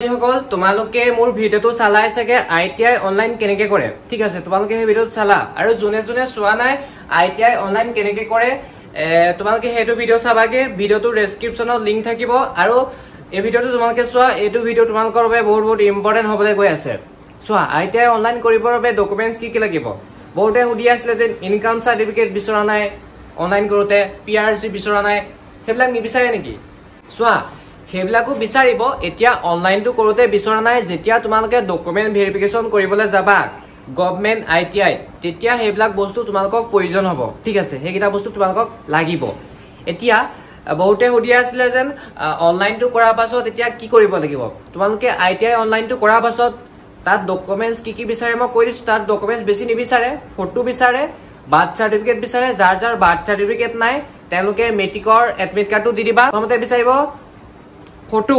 সকল তোমালোকে মোৰ ভিডিওটো চালাই চাগে আইটিআই অনলাইন কেনেকে কৰে ঠিক আছে তোমালোকে এই ভিডিওটো চালা আৰু জুনে জুনে চোৱা নাই আইটিআই অনলাইন কেনেকে কৰে তোমালোকে হেতু ভিডিও চাবাগে ভিডিওটো ডেসক্ৰিপচনত লিংক থাকিব আৰু এই ভিডিওটো তোমালোকে চোৱা এইটো ভিডিও তোমালোকৰ বাবে বহুত ইম্পৰ্টেন্ট হ'বলৈ গৈ আছে চোৱা আইটিআই অনলাইন কৰিবৰ বাবে ডকুমেন্টছ কি লাগিব বহুতে সুধি আছিল যে ইনকাম সাৰ্টিফিকেট বিচৰা নাই অনলাইন কৰোতে পিআৰসি বিচৰা নাই হেবিলাক নিবিচাৰে নেকি চোৱা হেবিলাকো বিচাৰিব এতিয়া অনলাইনটো কৰোতে বিচৰা নাই যেতিয়া তোমালোকে ডকুমেন্ট ভেৰিফিকেশন কৰিবলৈ যাবা গভৰ্নমেন্ট আইটিআই তেতিয়া হেবিলাক বস্তু তোমালোকক প্ৰয়োজন হ'ব ঠিক আছে হেকিটা বস্তু তোমালোকক লাগিব এতিয়া বহুতে সুধি আছিল যে অনলাইনটো কৰাৰ পাছত এতিয়া কি কৰিব লাগিব তোমালোকে আইটিআই অনলাইনটো কৰাৰ পাছত তাত ডকুমেন্টছ কি বিচাৰে মই কৈ দিছো তাত ডকুমেন্টছ বেছি নিবিচাৰে ফটো বিচাৰে বাৰ্থ সাৰ্টিফিকেট বিচাৰে যাৰ বাৰ্থ সাৰ্টিফিকেট নাই তেওঁলোকে মেট্ৰিকৰ এডমিট কাৰ্ডটো দি দিবা প্ৰথমতে বিচাৰিব ফটো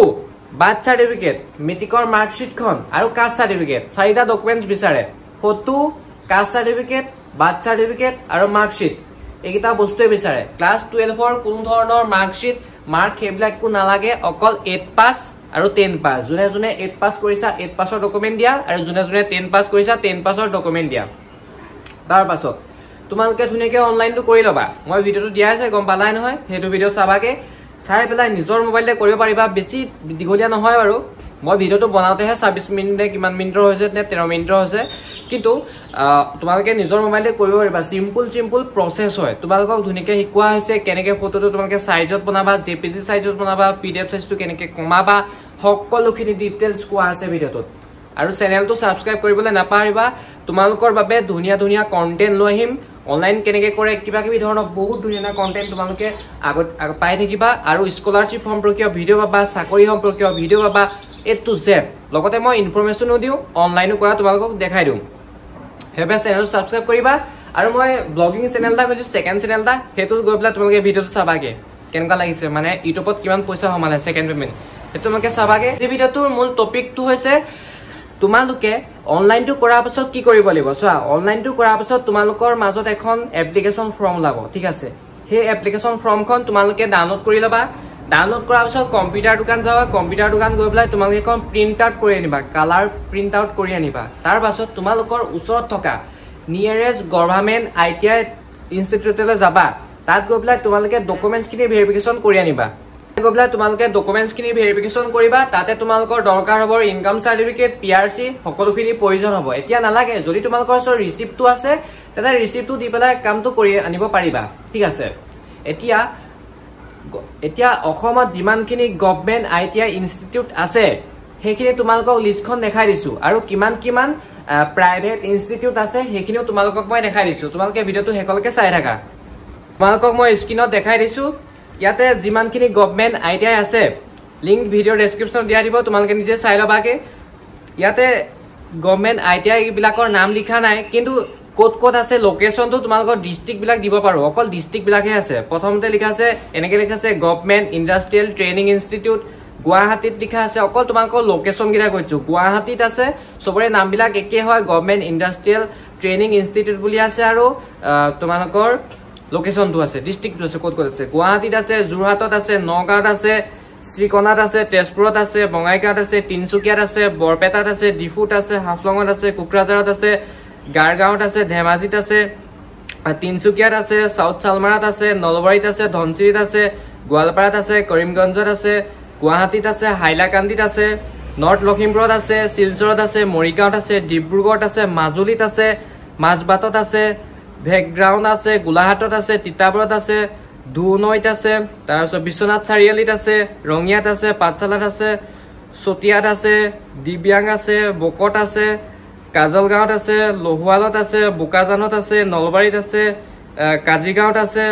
বাৰ্থ সাৰ্টিফিকেট মেট্ৰিকৰ মাৰ্কশিটখন আৰু কাষ্ট সাৰ্টিফিকেট চাৰিটা ডকুমেন্টছ বিচাৰে photo caste certificate birth certificate আৰু মাৰ্কশিট এইকেইটা বস্তুৱে বিচাৰে ক্লাছ 12 ৰ কোন ধৰণৰ মাৰ্কশিট মাৰ্ক হেবিলাক কো নালাগে অকল 8 পাস আৰু 10 পাস জুনে জুনে 8 পাস কৰিছা 8 পাসৰ ডকুমেন্ট দিয়া আৰু জুনে জুনে 10 পাস কৰিছা 10 পাসৰ ডকুমেন্ট দিয়া তাৰ পাছত তোমালোকে ধুনিয়াকে অনলাইনটো কৰি লবা মই ভিডিওটো দিয়া আছে গম পালাই নহয় হেতু ভিডিও চাবাগে চাই পেলাই নিজৰ মোবাইলতে কৰিব পাৰিবা বেছি দিগলীয়া নহয় বাৰু মই ভিডিওটো বনাওতেহে 26 মিনিট কিমান মিনিটৰ হৈছে নে 13 মিনিটৰ হৈছে কিন্তু তোমালোকে নিজৰ মোবাইলতে কৰিব পাৰিবা সিম্পল প্ৰসেস হয় তোমালোকক ধুনিয়াকে শিকোৱা হৈছে কেনেকে ফটোটো তোমালোকে সাইজত বনাবা জেপিজি সাইজত বনাবা পিডিএফ সাইজটো কেনেকে কমাবা সকলোখিনি ডিটেইলছ কোৱা আছে ভিডিওটোত আৰু চেনেলটো সাবস্ক্ৰাইব কৰিবলৈ নাপাহৰিবা তোমালোকৰ বাবে ধুনিয়া কন্টেন্ট লৈ আহিম অনলাইন কেনেকে কৰে কিবা কিবি ধৰণৰ বহুত ধুনিয়া কন্টেন্ট তোমালোকে আগত পাই থাকিবা আৰু স্কলাৰশিপ সম্পৰ্কীয় ভিডিও পাবা চাকৰি সম্পৰ্কীয় ভিডিও পাবা এ টু জেড লগতে মই ইনফৰমেশনো দিও অনলাইনো কৰা তোমালোকক দেখাই দিম হেবে চেনেল সাবস্ক্ৰাইব কৰিবা আৰু মই ব্লগিং চেনেল দা কৈছো সেকেন্ড চেনেল দা হেতু গৈ পেলা তোমালোকে ভিডিওটো চাবাগে কেনেকা লাগিছে মানে ইউটিউবত কিমান পইচা হমালে সেকেন্ড পেমেন্ট হেতু তোমালোকে চাবাগে এই ভিডিওটোৰ মূল টপিকটো হৈছে তোমালোকে অনলাইনটো কৰাৰ পাছত কি কৰিব লাগিব চোৱা অনলাইনটো কৰাৰ পাছত তোমালোকৰ মাজত এখন এপ্লিকেশন ফৰ্ম লাব ঠিক আছে সেই এপ্লিকেশন ফৰ্মখন তোমালোকে ডাউনলোড কৰি লবা ডাউনলোড কৰাৰ পাছত কম্পিউটাৰ দোকান যাবা কম্পিউটাৰ দোকান গৈ পেলাই তোমালোকে এখন প্ৰিন্ট আউট কৰি আনিবা কালাৰ প্ৰিন্ট আউট কৰি আনিবা তাৰ পাছত তোমালোকৰ ওচৰত থকা নিয়াৰেষ্ট গভৰ্নমেন্ট আইটিআই ইনষ্টিটিউটলৈ যাবা তাত গৈ পেলাই তোমালোকে ডকুমেন্টছ খিনি ভেৰিফিকেশন কৰি আনিবা গবলা তোমালোকে ডকুমেন্টছ খিনি ভেৰিফিকেশন কৰিবা তাতে তোমালোকৰ দৰকাৰ হ'ব ইনকাম সাৰ্টিফিকেট পিআৰসি সকলোখিনি প্ৰয়োজন হ'ব এতিয়া নালাগে যদি তোমালোকৰ ওচৰত ৰিসিপ্টটো আছে তেনে ৰিসিপ্টটো দি পেলাই কামটো কৰি আনিব পাৰিবা ঠিক আছে এতিয়া অসমত যিমানখিনি গভৰ্নমেন্ট আইটিআই ইনষ্টিটিউট আছে হেখিনি তোমালোকক লিষ্টখন দেখাই দিছো আৰু কিমান প্ৰাইভেট ইনষ্টিটিউট আছে হেখিনিও তোমালোকক মই দেখাই দিছো তোমালোকে ভিডিওটো হেকলকে চাই থাকা তোমালোকক মই স্ক্ৰিনত দেখাই দিছো ইয়াতে যিমানখিনি গভৰ্নমেন্ট আইটিআই আছে লিংক ভিডিও ডেসক্ৰিপচনত দিয়া দিব তোমালোকে নিজে চাই লবাকে ইয়াতে গভৰ্নমেন্ট আইটিআই বিলাকৰ নাম লিখা নাই কিন্তু কোট আছে লোকেশনটো তোমালোকৰ ডিস্ট্ৰিক্ট বিলাক দিব পাৰো অকল ডিস্ট্ৰিক্ট বিলাকহে আছে প্ৰথমতে লিখা আছে এনেকে লিখা আছে গভৰ্নমেন্ট ইন্ডাষ্ট্ৰিয়েল ট্ৰেইনিং ইনষ্টিটিউট গুৱাহাটীত লিখা আছে অকল তোমালোকৰ লোকেশন গিৰা কৈছো গুৱাহাটীত আছে সবৰে নাম বিলাক একে হয় গভৰ্নমেন্ট ইন্ডাষ্ট্ৰিয়েল ট্ৰেইনিং ইনষ্টিটিউট বুলি আছে আৰু তোমালোকৰ লোকেশনটো আছে ডিস্ট্ৰিক্টটো আছে কোট আছে গুৱাহাটীত আছে যোৰহাটত আছে নগাঁৱত আছে শ্ৰীকণাত আছে তেজপুৰত আছে বঙাইগাঁৱত আছে তিনচুকীয়াত আছে বৰপেটাত আছে ডিফুত আছে হাফলঙত আছে কোকৰাঝাৰত আছে গাৰগাঁৱত আছে ধেমাজিত আছে তিনচুকীয়াত আছে সাউথ চালমাৰাত আছে নলবাৰীত আছে ধনচিৰিত আছে গোৱালপাৰাত আছে কৰিমগঞ্জত আছে গুৱাহাটীত আছে হাইলাকান্দিত আছে নৰ্থ লখিমপুৰত আছে শিলচৰত আছে মৰিগাঁৱত আছে ডিব্ৰুগড়ত আছে মাজুলীত আছে মাজবাটত আছে ভেগ্ৰাউণ্ড আছে গোলাঘাটত আছে তিতাবৰত আছে দুনৈত আছে তাৰপিছত বিশ্বনাথ চাৰিআলিত আছে ৰঙিয়াত আছে পাঠশালাত আছে চতিয়াত আছে দিব্যাং আছে বকত আছে কাজলগাঁৱত আছে লহুৱালত আছে বোকাজানত আছে নলবাৰীত আছে কাজিগাঁৱত আছে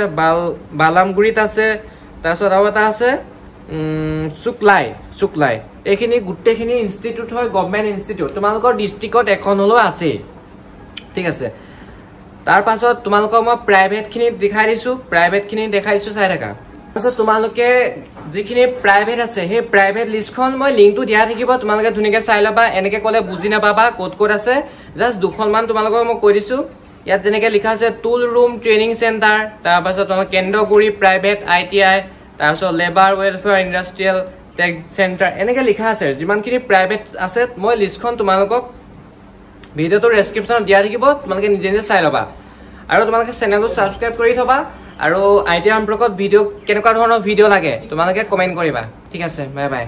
বালামগুৰিত আছে তাৰপিছত আৰু এটা আছে চুকলাই এইখিনি গোটেইখিনি ইনষ্টিটিউট হয় গভৰ্নমেন্ট ইনষ্টিটিউট তোমালোকৰ ডিস্ট্ৰিক্টত এখন হলেও আছে ঠিক আছে তাৰ পাছত তোমালোকক মই প্ৰাইভেট খিনি দেখাই দিছো চাই থাকা পাছত তোমালোকে যিখিনি প্ৰাইভেট আছে সেই প্ৰাইভেট লিষ্টখন মই লিংকটো দিয়া থাকিব তোমালোকে ধুনিয়াকে চাই লবা এনেকে কলে বুজি নাপাবা কোট আছে জাস্ট দুখনমান তোমালোকক মই কৈ দিছো ইয়াত যেনেকে লিখা আছে টুল ৰুম ট্ৰেইনিং চেণ্টাৰ তাৰ পাছত তোমালোক কেন্দ্ৰগুৰি প্ৰাইভেট আইটিআই তাৰ পাছত labour welfare industrial tech centre এনেকৈ লিখা আছে যিমানখিনি প্ৰাইভেট আছে মই লিষ্টখন তোমালোকক ভিডিঅ'টোৰ ডেছক্ৰিপশ্যনত দিয়া থাকিব তোমালোকে নিজে নিজে চাই ল'বা আৰু তোমালোকে চেনেলটো ছাবস্ক্ৰাইব কৰি থবা আৰু আইটিআই সম্পৰ্কত ভিডিঅ' কেনেকুৱা ধৰণৰ ভিডিঅ' লাগে তোমালোকে কমেণ্ট কৰিবা ঠিক আছে বাই বাই